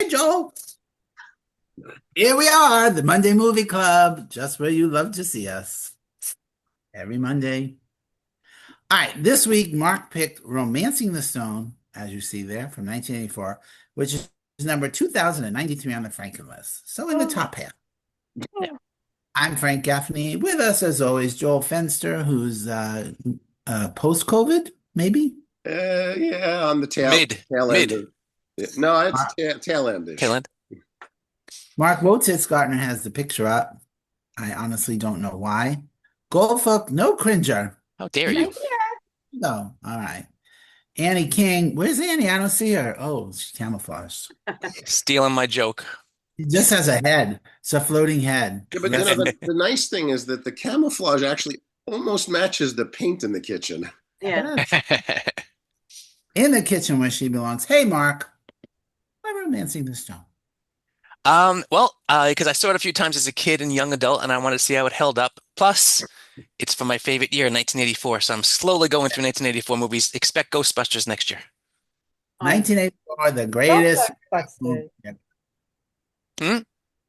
Hey, Joel. Here we are, the Monday Movie Club, just where you love to see us. Every Monday. All right, this week, Mark picked Romancing the Stone, as you see there, from 1984, which is number 2093 on the Franken list. So in the top half. Yeah. I'm Frank Gaffney. With us, as always, Joel Fenster, who's post-COVID, maybe? Yeah, on the tail Mid. end. Mid. No, it's tail endish. Tail end. Mark Wotitzgartner has the picture up. I honestly don't know why. Goldfuck, no cringer. How dare you? No, all right. Annie King, where's Annie? I don't see her. Oh, she's camouflaged. Stealing my joke. She just has a head. It's a floating head. Yeah, but the nice thing is that the camouflage actually almost matches the paint in the kitchen. Yeah. In the kitchen where she belongs. Hey, Mark. Why Romancing the Stone? Because I saw it a few times as a kid and young adult, and I wanted to see how it held up. Plus, it's from my favorite year, 1984, so I'm slowly going through 1984 movies. Expect Ghostbusters next year. 1984, the greatest. Ghostbusters. Hmm?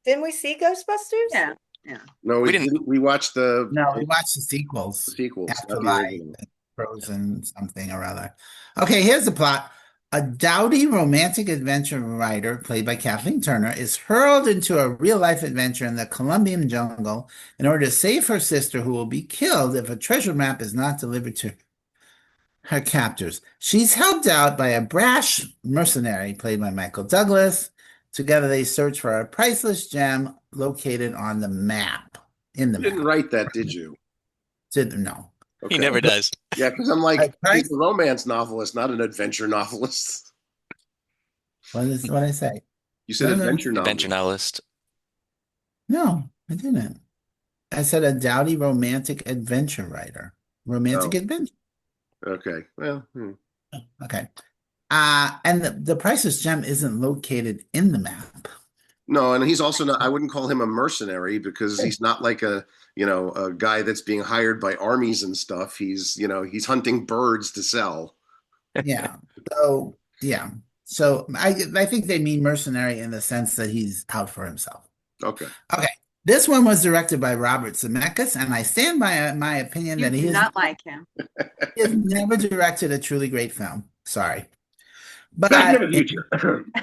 Didn't we see Ghostbusters? Yeah. No, we didn't. We watched the No, we watched the sequels. sequels. After not the like original. Frozen something or other. Okay, here's the plot. A dowdy romantic adventure writer, played by Kathleen Turner, is hurled into a real-life adventure in the Colombian jungle in order to save her sister, who will be killed if a treasure map is not delivered to her captors. She's helped out by a brash mercenary, played by Michael Douglas. Together, they search for a priceless gem located on the map. In the You didn't map. write that, did you? No. Okay. He never does. Yeah, because I'm like, I- he's a romance novelist, not an adventure novelist. What I say? You said No, no. adventure novelist. Adventure novelist. No, I didn't. I said a dowdy romantic adventure writer. Romantic Oh. adventure. Okay. Well, Okay. And the priceless gem isn't located in the map. no, and he's also not. I wouldn't call him a mercenary because he's not like a guy that's being hired by armies and stuff. He's hunting birds to sell. Yeah. So yeah. So I think they mean mercenary in the sense that he's out for himself. Okay. Okay. This one was directed by Robert Zemeckis, and I stand by my opinion You that do he not like him. has never directed a truly great film. Sorry. But Back to the Future.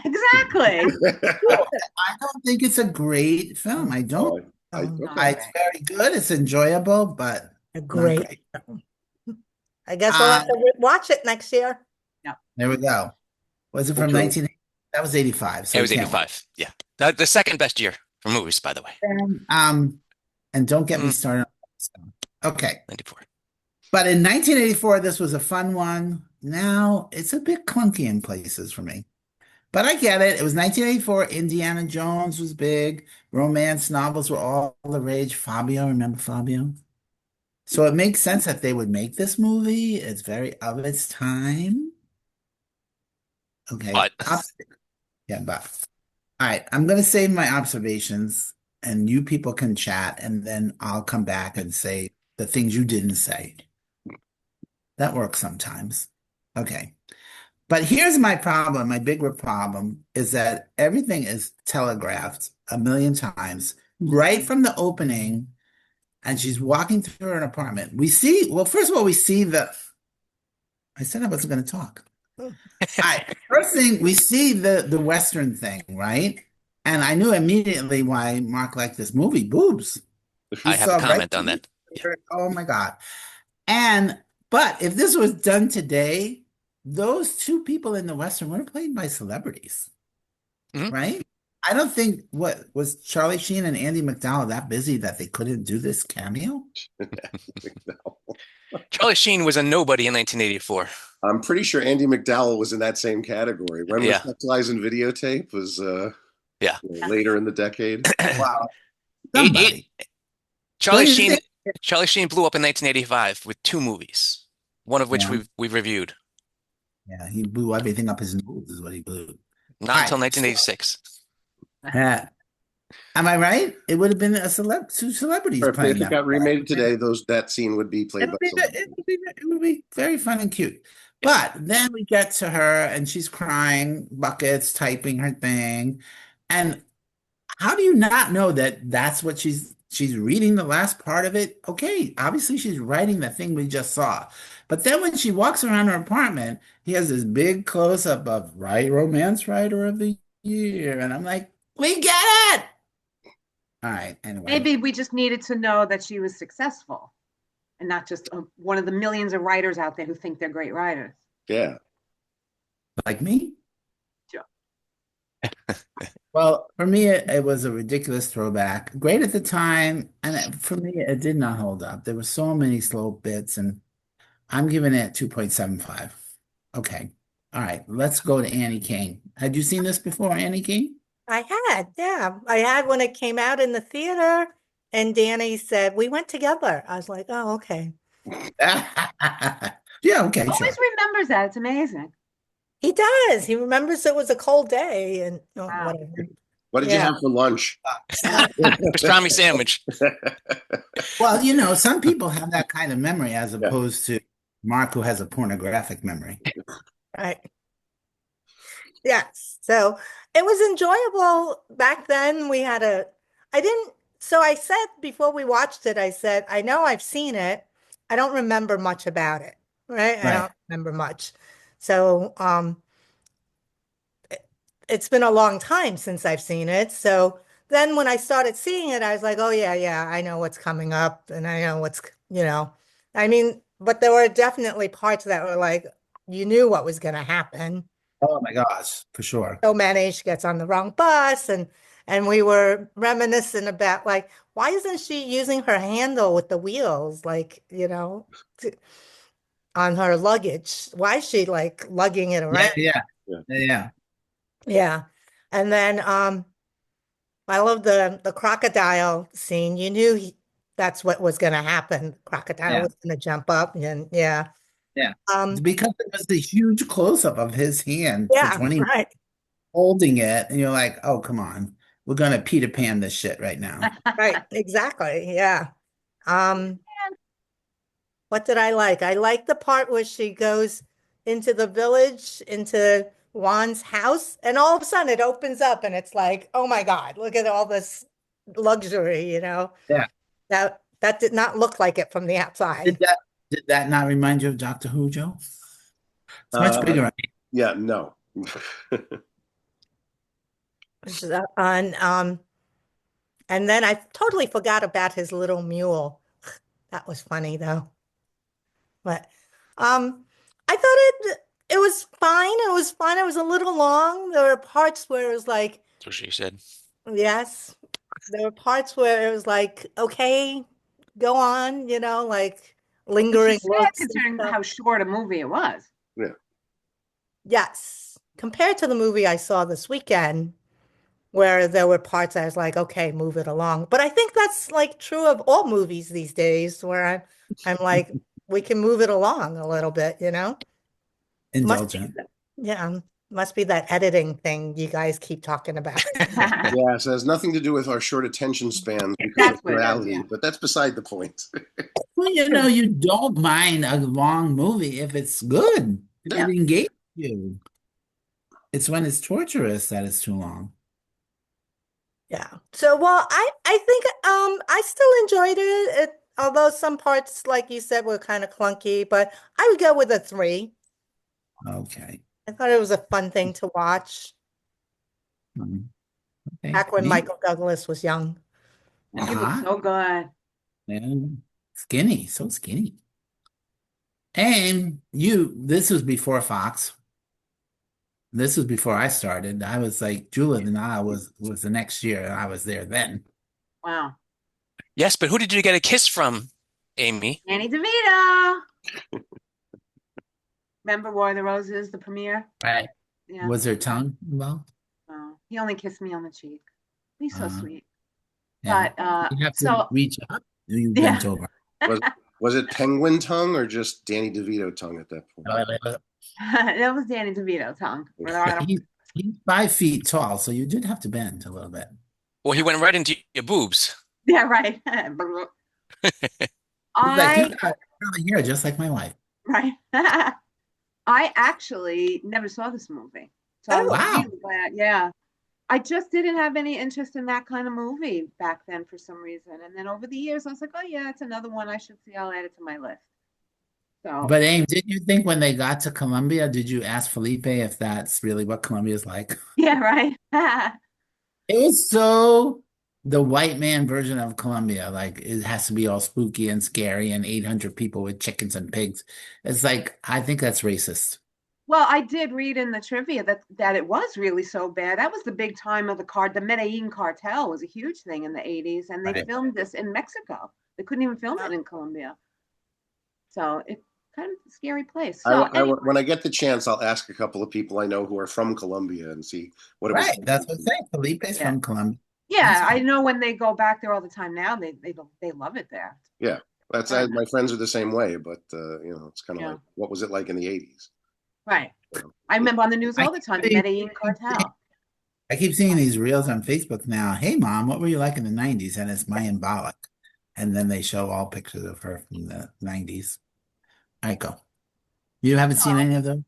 Exactly. I don't think it's a great film. I don't. Okay. It's very good. It's enjoyable, but A not great film. I guess we'll have to watch it next year. There we go. Was it from Okay. 1980? That was 85. So It was we can't 85. Yeah. The second best year for movies, by the way. watch. And don't get me started on that film. Okay. 94. But in 1984, this was a fun one. Now it's a bit clunky in places for me. But I get it. It was 1984. Indiana Jones was big. Romance novels were all the rage. Fabio, remember Fabio? So it makes sense that they would make this movie. It's very of its time. Okay. But Yeah, but. All right. I'm going to save my observations and you people can chat and then I'll come back and say the things you didn't say. That works sometimes. Okay. But here's my problem. My bigger problem is that everything is telegraphed a million times right from the opening. And she's walking through an apartment. First of all, we see I said I wasn't going to talk. All right. First thing, we see the Western thing, right? And I knew immediately why Mark liked this movie, boobs. I have a comment on that. Oh my God. But if this was done today, those two people in the Western were played by celebrities, right? I don't think was Charlie Sheen and Andy McDowell that busy that they couldn't do this cameo? Charlie Sheen was a nobody in 1984. I'm pretty sure Andy McDowell was in that same category. Remember Sex, Lies, and Videotape was later in the decade. Wow. Somebody. Charlie Sheen blew up in 1985 with two movies, one of which we've reviewed. Yeah, he blew everything up his nose is what he blew. Not until 1986. Yeah. Am I right? It would have been two celebrities playing If it that got part. remade today, that scene would be played by It would be very fun and cute. But then we get to her and she's crying, buckets, typing her thing. And how do you not know that that's what she's reading the last part of it? Okay, obviously she's writing the thing we just saw. But then when she walks around her apartment, he has this big close up of romance writer of the year. And I'm like, we get it. All right, anyway. Maybe we just needed to know that she was successful and not just one of the millions of writers out there who think they're great writers. Yeah. Like me? Sure. Well, for me, it was a ridiculous throwback. Great at the time, and for me, it did not hold up. There were so many slow bits, and I'm giving it 2.75. Okay. All right, let's go to Annie King. Had you seen this before, Annie King? I had, yeah. I had when it came out in the theater, and Danny said, we went together. I was like, oh, okay. Yeah, okay, sure. Always remembers that. It's amazing. He does. He remembers it was a cold day and Wow. whatever. What did you Yeah. have for lunch? Pastrami sandwich. Well, some people have that kind of memory as opposed to Mark, who has a pornographic memory. Right. Yes. So it was enjoyable back then. So I said before we watched it, I said, I know I've seen it. I don't remember much about it. Right. I Right. don't remember much. So it's been a long time since I've seen it. So then when I started seeing it, I was like, oh yeah, I know what's coming up and I know I mean, but there were definitely parts that were like, you knew what was going to happen. Oh my gosh, for sure. So many, she gets on the wrong bus and we were reminiscent about like, why isn't she using her handle with the wheels, like, on her luggage? Why is she like lugging it Yeah, around? yeah. Yeah. And then I love the crocodile scene. You knew that's what was going to happen. The crocodile Yeah. was going to jump up and yeah. Yeah. Um, Because it was the huge close-up of his hand for yeah, 20 right. holding it, and you're like, oh, come on. We're gonna Peter Pan this shit right now. Right, exactly. Yeah. What did I like? I like the part where she goes into the village, into Juan's house, and all of a sudden it opens up and it's like, oh my God, look at all this luxury, Yeah. That did not look like it from the outside. Did that not remind you of Doctor Who, Joe? It's much bigger. Yeah, no. And then I totally forgot about his little mule. That was funny though. But I thought it was fine. It was fine. It was a little long. There were parts where it was like, That's what she said. yes. There were parts where it was like, okay, go on, like lingering Sad, looks and considering stuff. how short a movie it was. Yes. Compared to the movie I saw this weekend, where there were parts I was like, okay, move it along. But I think that's like true of all movies these days, where I'm like, we can move it along a little bit, Indulgent. Must be that editing thing you guys keep talking about. Yeah, so it has nothing to do with our short attention spans because That's of what it is, reality, yeah. but that's beside the point. Well, you don't mind a long movie if it's good. If Yeah. it engages you. It's when it's torturous that it's too long. Yeah. So, well, I think I still enjoyed it, although some parts, like you said, were kind of clunky, but I would go with a 3. Okay. I thought it was a fun thing to watch Okay. back when Me? Michael Douglas was young. He was Uh-huh. so good. Man, skinny, so skinny. And this was before Fox. This was before I started. I was like, Julian and I was the next year, and I was there then. Wow. Yes, but who did you get a kiss from, Amy? Danny DeVito. Remember War of the Roses, the premiere? Right. Yeah. Was there tongue involved? Oh, he only kissed me on the cheek. He's so Uh-huh. sweet. Yeah. But You have to so reach up. You Yeah. bent over. Was it penguin tongue or just Danny DeVito tongue at that point? that was Danny DeVito tongue. He's 5 feet tall, so you did have to bend a little bit. Well, he went right into your boobs. Yeah, right. He's like, you I got curly hair just like my wife. right. I actually never saw this movie. So I Oh. was Wow. really glad. Yeah. I just didn't have any interest in that kind of movie back then for some reason. And then over the years, I was like, oh, yeah, it's another one I should see. I'll add it to my list. So, But Aim, did you think when they got to Colombia, did you ask Felipe if that's really what Colombia's like? yeah, right. It was so the white man version of Colombia. Like it has to be all spooky and scary and 800 people with chickens and pigs. It's like, I think that's racist. Well, I did read in the trivia that it was really so bad. That was the big time of the Medellin cartel was a huge thing in the 80s, and they Right. filmed this in Mexico. They couldn't even film it in Colombia. So it's kind of a scary place. So anyway, When I get the chance, I'll ask a couple of people I know who are from Colombia and see what it was. Right. That's what I'm saying. Felipe's Yeah. from Colombia. yeah, I That's know when they go back there all the time now, they love it there. Yeah, that's Right. my friends are the same way, but it's kind of Yeah. like, what was it like in the 80s? Right. I remember on the news all the time, the Medellin cartel. I keep seeing these reels on Facebook now. Hey, mom, what were you like in the 90s? And it's Mayan Balak. And then they show all pictures of her from the 90s. All right, go. You haven't seen any of those?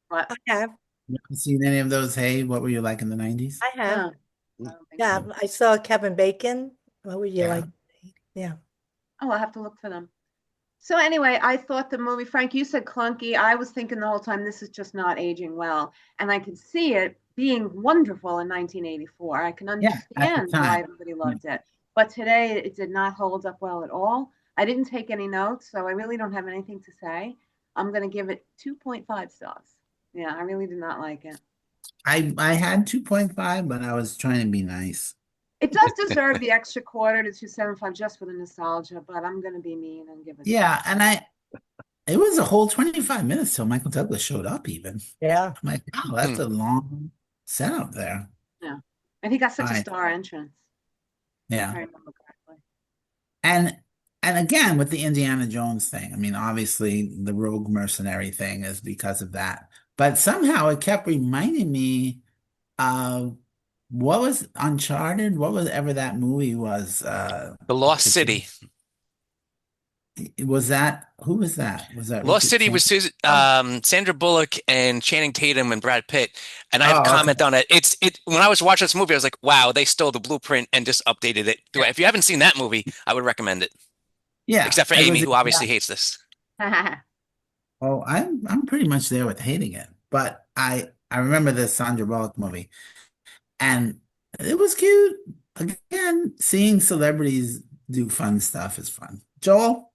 But I have. You haven't seen any of those? Hey, what were you like in the 90s? I have. I don't think Yeah, so. I saw Kevin Bacon. What would you Yeah. like? Yeah. Oh, I'll have to look for them. So anyway, I thought the movie, Frank, you said clunky. I was thinking the whole time this is just not aging well. And I could see it being wonderful in 1984. I can Yeah, at the understand why time. everybody loved it. But today it did not hold up well at all. I didn't take any notes, so I really don't have anything to say. I'm going to give it 2.5 stars. Yeah, I really did not like it. I had 2.5, but I was trying to be nice. It does deserve the extra quarter to 2.75 just for the nostalgia, but I'm going to be mean and give it. Yeah, and it was a whole 25 minutes till Michael Douglas showed up even. Yeah. I'm like, wow, that's a long setup there. Yeah. And he got such a Right. star entrance, if I Yeah. remember correctly. And again with the Indiana Jones thing, I mean, obviously the rogue mercenary thing is because of that. But somehow it kept reminding me of what was Uncharted, what was ever that movie was, The Lost City. was that, who was that? Was that Lost Richard City was Sandra Bullock and Channing Tatum and Brad Pitt. And I have Oh, a okay. comment on it. It's when I was watching this movie, I was like, wow, they stole the blueprint and just updated it. If you haven't seen that movie, I would recommend it. Yeah. Except for it Amy, was- who obviously hates this. Oh, I'm pretty much there with hating it, but I remember the Sandra Bullock movie, and it was cute. Again, seeing celebrities do fun stuff is fun. Joel?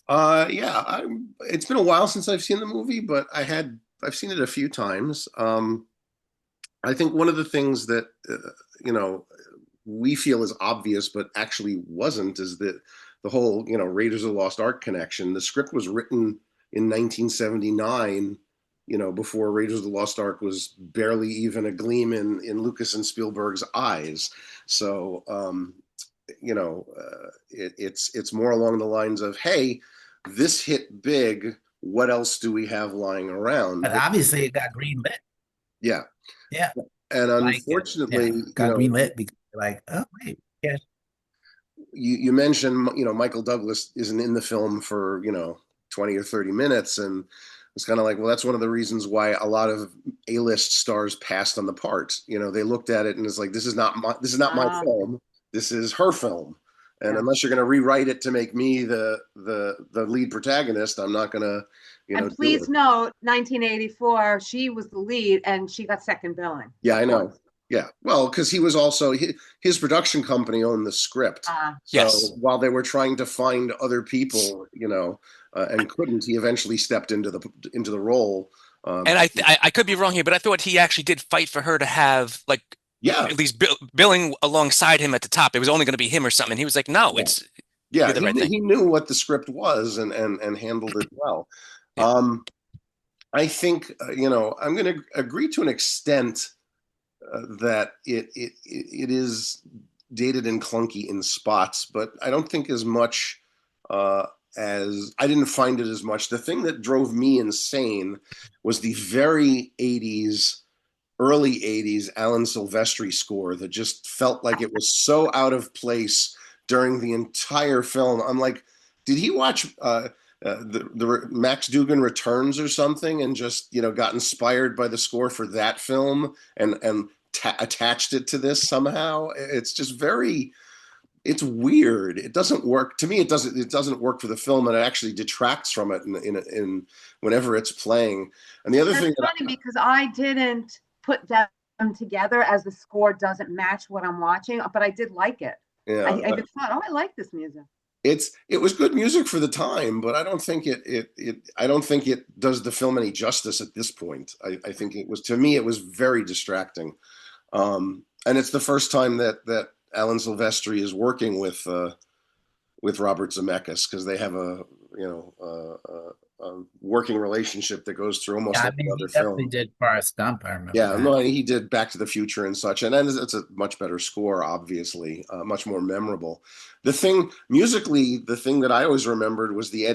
Yeah, it's been a while since I've seen the movie, but I've seen it a few times. I think one of the things that we feel is obvious, but actually wasn't, is that the whole Raiders of the Lost Ark connection. The script was written in 1979, before Raiders of the Lost Ark was barely even a gleam in Lucas and Spielberg's eyes. So, it's more along the lines of, hey, this hit big. What else do we have lying around? But obviously it got greenlit. Yeah. Yeah. And Like it. unfortunately, Yeah, got greenlit because like, oh wait, yeah. You mentioned, Michael Douglas isn't in the film for, 20 or 30 minutes. And it's kind of like, well, that's one of the reasons why a lot of A-list stars passed on the part. They looked at it and it's like, this is not my film. This is her film. And Yeah. unless you're going to rewrite it to make me the lead protagonist, I'm not going to, And do please it. note, 1984, she was the lead and she got second billing. Yeah, I of know. course. Yeah. Well, because he was also, his production company owned the script. So Yes. while they were trying to find other people, and couldn't, he eventually stepped into the role. And I could be wrong here, but I thought he actually did fight for her to have like Yeah, at least billing alongside him at the top. It was only going to be him or something. He was like, no, Yeah. it's yeah. do the right thing. He knew what the script was and handled it well. Yeah. I think I'm going to agree to an extent that it is dated and clunky in spots, but I don't think as much as I didn't find it as much. The thing that drove me insane was the very 80s, early 80s Alan Silvestri score that just felt like it was so out of place during the entire film. I'm like, did he watch Max Dugan Returns or something, and just got inspired by the score for that film and attached it to this somehow. It's just it's weird. It doesn't work to me. It doesn't work for the film, and it actually detracts from it in whenever it's playing. And the other That's thing funny because I didn't put them together as the score doesn't match what I'm watching, but I did like it. yeah, I just thought, oh, I like this music. it was good music for the time, but I don't think it does the film any justice at this point. I think to me it was very distracting, and it's the first time that Alan Silvestri is working with Robert Zemeckis, because they have a working relationship that goes through almost Yeah, I every mean, he other definitely film. did Forrest Gump. I remember Yeah, that. no, he did Back to the Future and such, and then it's a much better score, obviously, much more memorable. Musically, the thing that I always remembered was the not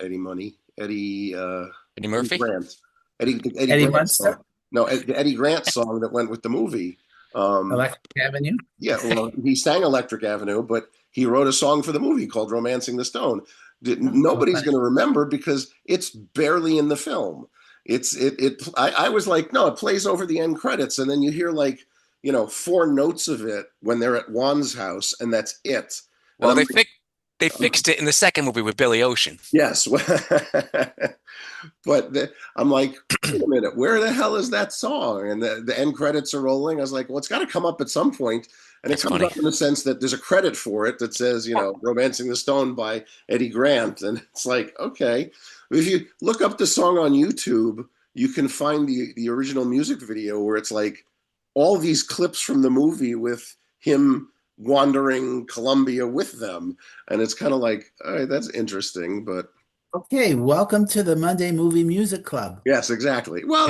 Eddie Money, Eddie Eddie Murphy? Grant, Eddie Eddie Grant Munster, song. No, the Eddie Grant song that went with the movie. Electric Avenue. Yeah, well, he sang Electric Avenue, but he wrote a song for the movie called Romancing the Stone. Nobody's Okay. going to remember because it's barely in the film. I was like, no, it plays over the end credits, and then you hear like, 4 notes of it when they're at Juan's house, and that's it. And Well, I'm like, they fixed it in the second movie with Billy Ocean. yes. But I'm like, wait a minute, where the hell is that song? And the end credits are rolling. I was like, well, it's got to come up at some point. And That's it comes funny. up in the sense that there's a credit for it that says, Romancing the Stone by Eddie Grant. And it's like, okay. If you look up the song on YouTube, you can find the original music video where it's like all these clips from the movie with him wandering Colombia with them. And it's kind of like, all right, that's interesting, but Okay, welcome to the Monday Movie Music Club. yes, exactly. Well,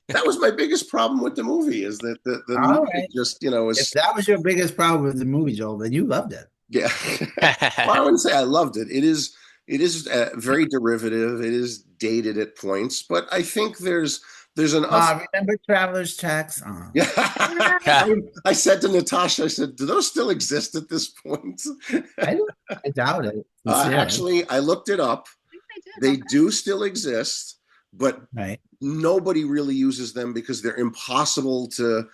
that was my biggest problem with the movie, is that the All music right. just, If is, that was your biggest problem with the movie, Joel, then you loved it. yeah. Well, I wouldn't say I loved it. It is very derivative. It is dated at points, but I think there's enough. Remember Traveler's Checks? Yeah. I said to Natasha, I said, do those still exist at this point? I doubt it. Sincerely. Actually, I looked it up. I think They did. do still exist, but Right. nobody really uses them because they're impossible to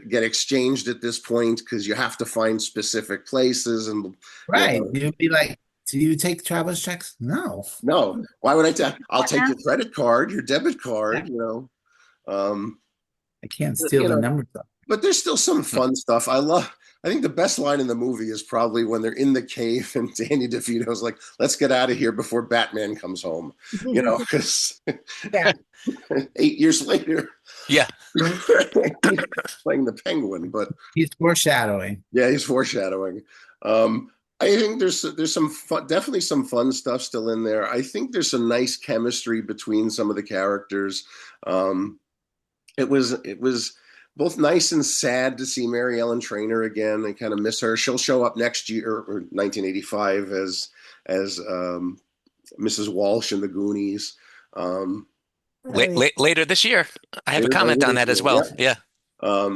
get exchanged at this point, because you have to find specific places and Right. You'd be like, do you take Traveler's Checks? No. no, why would I take? I'll take your credit card, your debit card, I can't steal the number. but there's still some fun stuff. I think the best line in the movie is probably when they're in the cave and Danny DeVito's like, let's get out of here before Batman comes home, because Yeah. 8 years later, Yeah. he's playing the Penguin, but He's foreshadowing. yeah, he's foreshadowing. I think there's some fun, definitely some fun stuff still in there. I think there's some nice chemistry between some of the characters. It was both nice and sad to see Mary Ellen Trainor again. I kind of miss her. She'll show up next year, or 1985, as Mrs. Walsh in The Goonies. Later this year. I have a Later comment on this that as year, well. yeah. Yeah.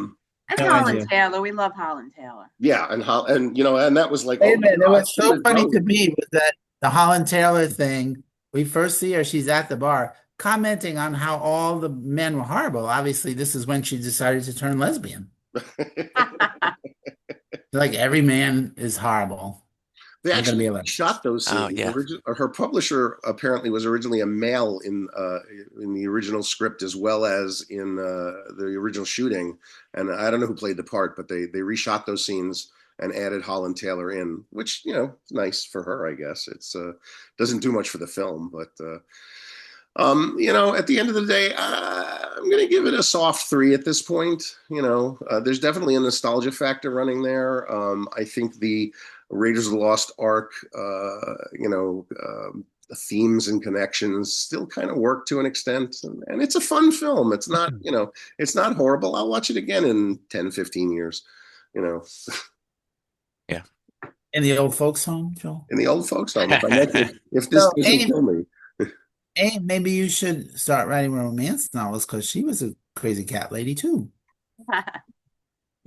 And No Holland idea. Taylor. We love Holland Taylor. Yeah, and that was like, Wait oh a my minute. It God, was so she's funny young. to me was that the Holland Taylor thing. We first see her, she's at the bar commenting on how all the men were horrible. Obviously, this is when she decided to turn lesbian. Like every man is horrible. They Not gonna be actually allowed. shot those scenes. Oh, yeah. Her publisher apparently was originally a male in the original script, as well as in the original shooting. And I don't know who played the part, but they reshot those scenes and added Holland Taylor in, which is nice for her, I guess. It's doesn't do much for the film, but at the end of the day, I'm going to give it a soft 3 at this point. There's definitely a nostalgia factor running there. I think the Raiders of the Lost Ark, the themes and connections still kind of work to an extent. And it's a fun film. It's not, it's not horrible. I'll watch it again in 10, 15 years, In the old folks' home, Joel? in the old folks home. If this So, doesn't Amy- kill me. Hey, maybe you should start writing romance novels, because she was a crazy cat lady too. You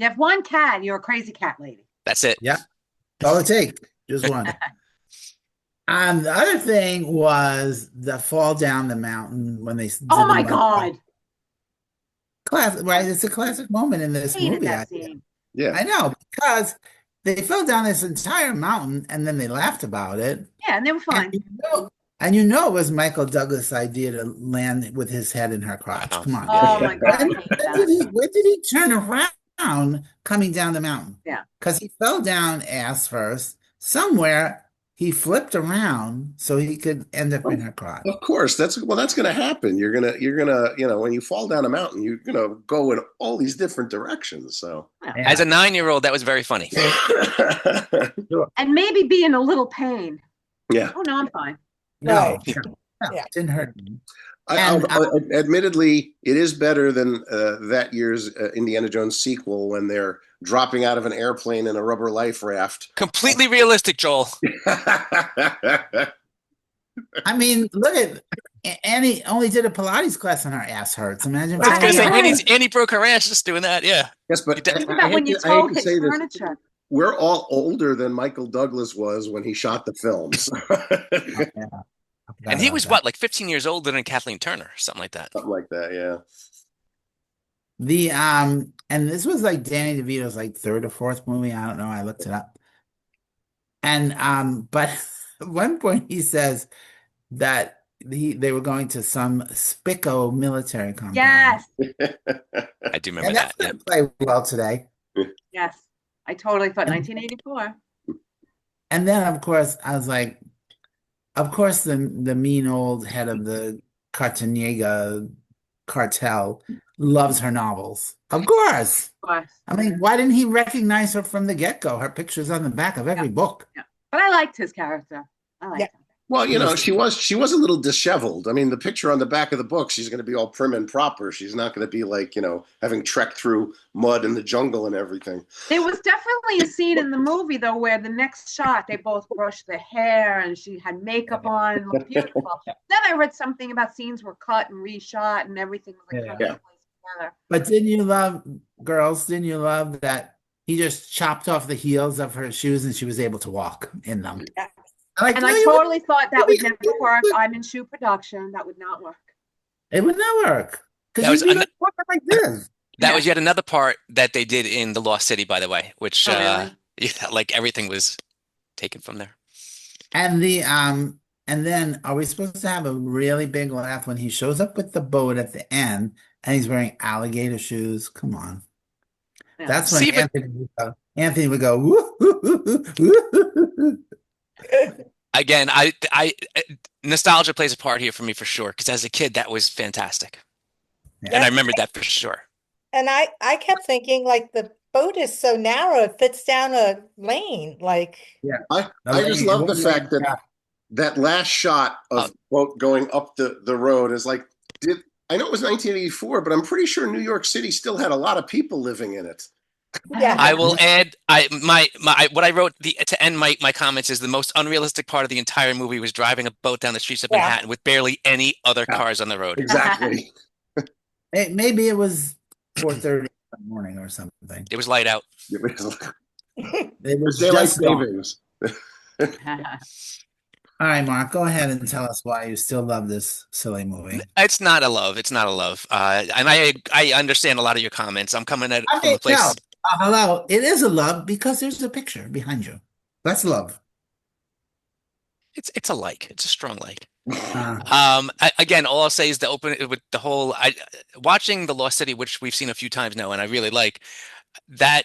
have one cat, you're a crazy cat lady. That's it. Yeah. That's all it takes. Just one. The other thing was the fall down the mountain when they did Oh the my money. God. Classic, right? It's a classic moment in this Hated movie. that scene. Yeah. I know because they fell down this entire mountain and then they laughed about it. Yeah, and they were fine. And you know it was Michael Douglas' idea to land with his head in her crotch. Wow. Come on. Oh my God, I When, hate when that. did he turn around coming down the mountain? Yeah. Because he fell down ass first. Somewhere he flipped around so he could end up in her crotch. Of course, that's going to happen. You're gonna, when you fall down a mountain, you're gonna go in all these different directions. So, As a 9-year-old, that was very funny. And maybe be in a little pain. yeah. Oh no, I'm fine. No, Right. no, Yeah. didn't hurt me. Admittedly, it is better than that year's Indiana Jones sequel when they're dropping out of an airplane in a rubber life raft. Completely realistic, Joel. I mean, look at Annie only did a Pilates class and her ass hurts. Imagine. I was gonna say Right. Annie broke her ass just doing that. Yeah. Yes, but Think Think I about when hate your to- I hate toe to hits say this. furniture. We're all older than Michael Douglas was when he shot the films. And he was what, like 15 years older than Kathleen Turner, something like that. Something like that, yeah. The and this was like Danny DeVito's like third or fourth movie. I don't know. I looked it up. And but at one point he says that they were going to some Spico military compound. Yes, I do remember And that's that. Yeah. gonna play well today. yes. I totally thought 1984. And then of course I was like, of course the mean old head of the Cartagena cartel loves her novels. Of course. Of course. I mean, why didn't he recognize her from the get-go? Her picture's on the back of every book. Yeah. But I liked his character. I liked Yeah. him. Well, she was a little disheveled. I mean, the picture on the back of the book, she's going to be all prim and proper. She's not going to be like, having trekked through mud in the jungle and everything. There was definitely a scene in the movie though where the next shot they both brushed their hair and she had makeup on and looked beautiful. Then I read something about scenes were cut and reshot and everything was like kind of placed together. But didn't you love that he just chopped off the heels of her shoes and she was able to walk in them? Yeah. Like, And no, I you totally thought that would maybe- never work. I'm in shoe production. That would not work. It would not work. That Because was you'd be walking like this. That was yet another part that they did in The Lost City, by the way, which Oh, really? yeah, like everything was taken from there. And then are we supposed to have a really big laugh when he shows up with the boat at the end and he's wearing alligator shoes? Come on. Yeah. That's when See, but- Anthony would go, woo, woo, woo, woo, woo. Again, I nostalgia plays a part here for me for sure, because as a kid that was fantastic. And I remembered that for sure. And I kept thinking like the boat is so narrow, it fits down a lane. Like, I just love the fact that that last shot of boat going up the road is like, I know it was 1984, but I'm pretty sure New York City still had a lot of people living in it. yeah. I will add what I wrote to end my comments is the most unrealistic part of the entire movie was driving a boat down the streets of Yeah. Manhattan with barely any other cars on the road. Exactly. Maybe it was 4:30 in the morning or something. It was light out. It was It was daylight just dawn. savings. All right, Mark, go ahead and tell us why you still love this silly movie. It's not a love. It's not a love. And I understand a lot of your comments. I'm coming at it I from a mean, place. no, hello, it is a love because there's a picture behind you. That's love. It's a like. It's a strong like. Uh, Again, all I'll say is the open with the whole watching The Lost City, which we've seen a few times now, and I really like that.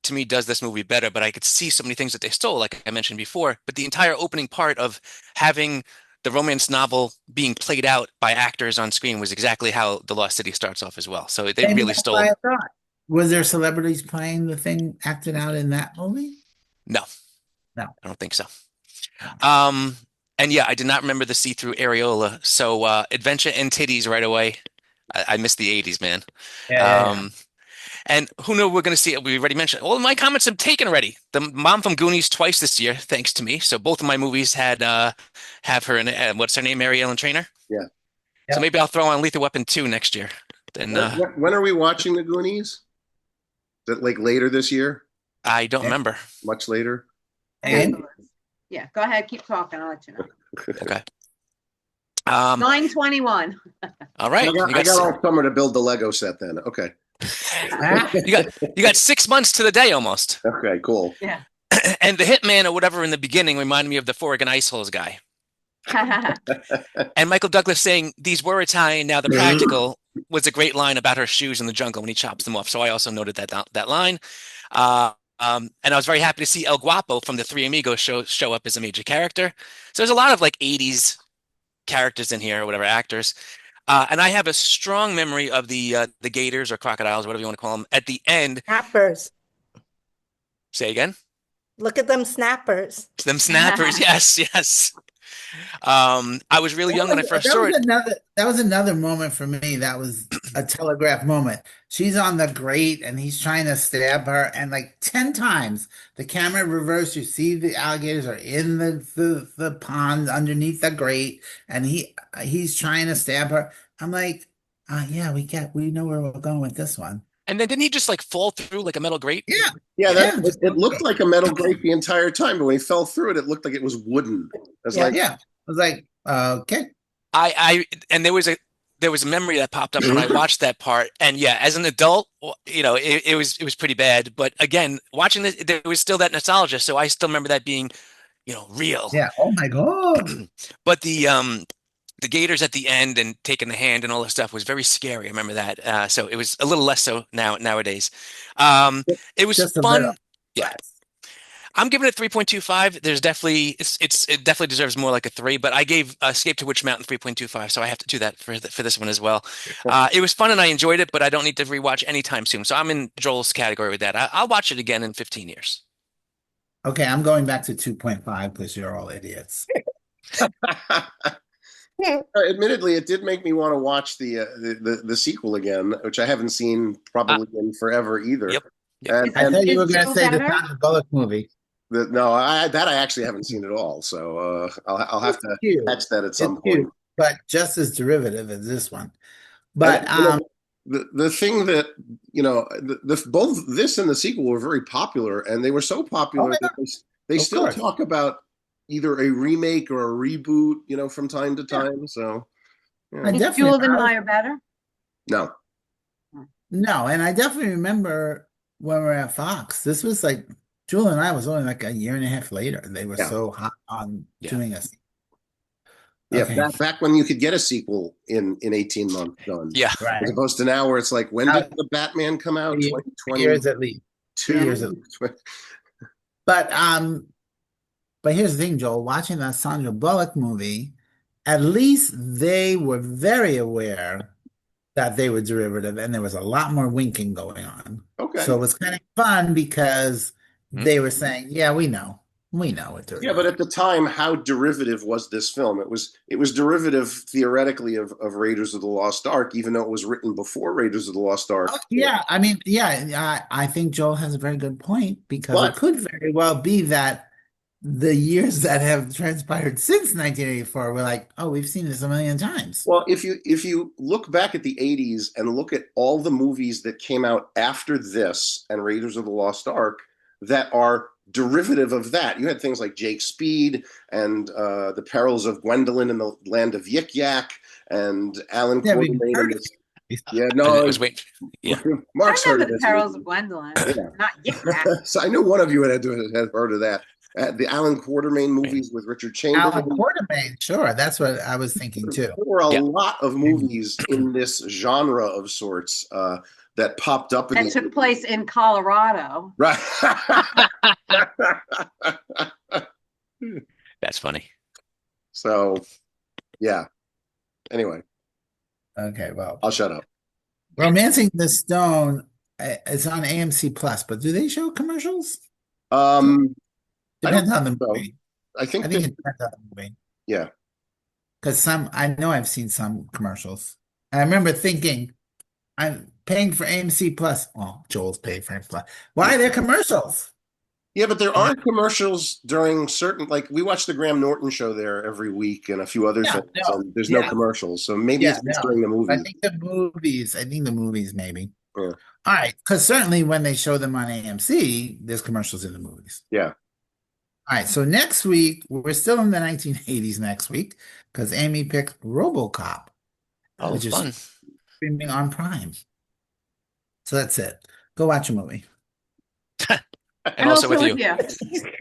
To me, does this movie better, but I could see so many things that they stole, like I mentioned before. But the entire opening part of having the romance novel being played out by actors on screen was exactly how The Lost City starts off as well. So they maybe really that's stole. why I thought. Was there celebrities playing the thing acted out in that movie? No, No. I don't think so. And yeah, I did not remember the see-through areola. So adventure and titties right away. I missed the 80s, man. And who knew we're going to see it? We already mentioned. All my comments have taken already. The mom from Goonies twice this year, thanks to me. So both of my movies had have her in it. What's her name? Mary Ellen Trainor. Yeah. So maybe I'll throw on Lethal Weapon 2 next year. Then When are we watching the Goonies? Is that like later this year? I don't remember. Much later? And Yeah, go ahead, keep talking. I'll let you know. Okay. 9:21. All right. I got all summer to build the Lego set then. Okay. You got 6 months to the day almost. Okay, cool. Yeah. And the hitman or whatever in the beginning reminded me of the Forgan Ice Holes guy. And Michael Douglas saying these were Italian, now they're practical was a great line about her shoes in the jungle when he chops them off. So I also noted that line. And I was very happy to see El Guapo from the Three Amigos show up as a major character. So there's a lot of like 80s characters in here or whatever, actors. And I have a strong memory of the gators or crocodiles, whatever you want to call them, at the end. Snappers. Say again? Look at them snappers. Them snappers, yes. I was really young when I first saw it. That was another moment for me. That was a telegraph moment. She's on the grate and he's trying to stab her, and like 10 times the camera reversed. You see the alligators are in the pond underneath the grate, and he's trying to stab her. I'm like, yeah, we know where we're going with this one. And then didn't he just like fall through like a metal grate? Yeah. It looked like a metal grate the entire time, but when he fell through it, it looked like it was wooden. I was like, I was like, okay. And there was a memory that popped up when I watched that part, and yeah, as an adult, it was pretty bad. But again, watching this, there was still that nostalgia, so I still remember that being, real. Yeah. Oh my God. But the gators at the end and taking the hand and all that stuff was very scary. I remember that. So it was a little less so nowadays. It was Just a fun. little. Yeah. I'm giving it 3.25. There's definitely it definitely deserves more like a 3, but I gave Escape to Witch Mountain 3.25, so I have to do that for this one as well. It was fun and I enjoyed it, but I don't need to rewatch anytime soon. So I'm in Joel's category with that. I'll watch it again in 15 years. Okay, I'm going back to 2.5 because you're all idiots. Admittedly, it did make me want to watch the sequel again, which I haven't seen probably in forever either. Yep. And I thought you were going to Is it say the better? Sandra Bullock movie. no, I actually haven't seen at all. So I'll have to Cute. catch that at some It's point. cute, but just as derivative as this one. But The thing that both this and the sequel were very popular, and they were so popular yeah. that they Of still course. talk about either a remake or a reboot, from time to time. So I Think definitely- Jewel and I are better? no, no, and I definitely remember when we were at Fox. This was like Jewel and I was only like a year and a half later. They were Yeah. so hot on doing us. yeah, Okay. back when you could get a sequel in 18 months done. Yeah. Right. As opposed to now where it's like, when did the Batman come out? 3 years at least. 2022? 3 years at least. But here's the thing, Joel, watching that Sandra Bullock movie, at least they were very aware that they were derivative, and there was a lot more winking going on. Okay. So it was kind of fun because they were saying, yeah, we know what they're Yeah, but doing. at the time, how derivative was this film? It was derivative theoretically of Raiders of the Lost Ark, even though it was written before Raiders of the Lost Ark. Yeah, I mean, I think Joel has a very good point, because But- it could very well be that the years that have transpired since 1984 were like, oh, we've seen this a million times. Well, if you look back at the 80s and look at all the movies that came out after this and Raiders of the Lost Ark that are derivative of that, you had things like Jake Speed and The Perils of Gwendolyn in the Land of Yik Yak and Alan Yeah, we Quartermain. heard and it. this- Yeah, I no, was waiting. Yeah. Mark's I heard remember of the this. Perils of Gwendolyn. Yeah. Not yet. So I knew one of you had heard of that. The Alan Quartermain movies with Richard Chamberlain. Alan Quartermain, sure, that's what I was thinking too. There were a Yeah. lot of movies in this genre of sorts that popped up. That took place in Colorado. Right. That's funny. So, yeah. Anyway, Okay, well, I'll shut up. Romancing the Stone is on AMC Plus, but do they show commercials? I Depends don't on the think so. movie. I think I think it depends on the movie. yeah. Because I know I've seen some commercials. And I remember thinking, I'm paying for AMC Plus. Oh, Joel's paying for AMC Plus. Why are there commercials? Yeah, but there aren't commercials during certain, like we watch the Graham Norton show there every week and a few other Yeah, things. no, And there's no yeah. commercials. So maybe Yeah, it's just no. during the I movie. think the movies maybe. Yeah. All right, because certainly when they show them on AMC, there's commercials in the movies. Yeah. All right, so next week, we're still in the 1980s next week because Amy picked RoboCop, Oh, which is fun. streaming on Prime. So that's it. Go watch a movie. And And also with also you. with you.